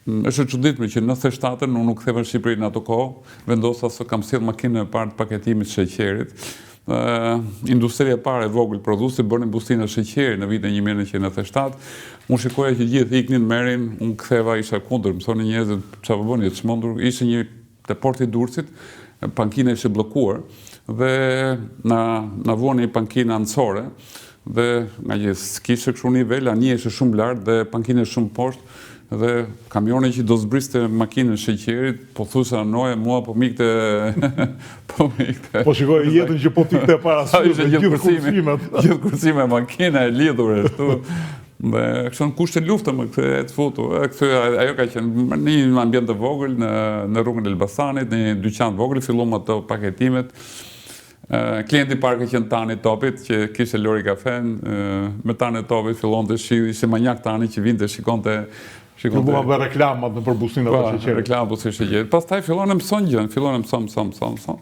është e çuditshme që në 97-ën unë nuk ktheva në Shqipëri në ato kohë, vendosa se kam sjell makinën e parë të paketimit të sheqerit. Industria e parë e vogël prodhuesi bënin bustina sheqeri në vitin 1997. Unë shikoja që gjithë iknin, merrin, unë ktheva, isha kundër, më thonë njerëzit çfarë po bëni, të çmendur. Ishte një te porti i Durrësit, pankina ishte bllokuar dhe na vuan një pankinë anësore dhe nga që s'kishte kështu nivel, ania ishte shumë lart dhe pankina shumë poshtë. Dhe kamioni që do zbriste makinën sheqerit, po thusë anoje, mua po mikte... Po shikoj jetën që po pikte para së gjithë kursimet. Gjithë kursime, makina e lidhur e shtu. Dhe kështë në kushte luftë më këtë futu. Ajo ka qenë një ambient të vogël në rrugën e Elbasanit, një dyqan vogël, fillum ato paketimet. Klienti parë ka qenë Tani Topit, që kishte Lori Kafen, me Tani Topit fillon të ishte manjak Tani që vinte shikonte Fillua me reklamat në përbustinat të sheqerit. Reklamat të sheqerit. Pastaj fillon e mëson gjën, fillon e mëson.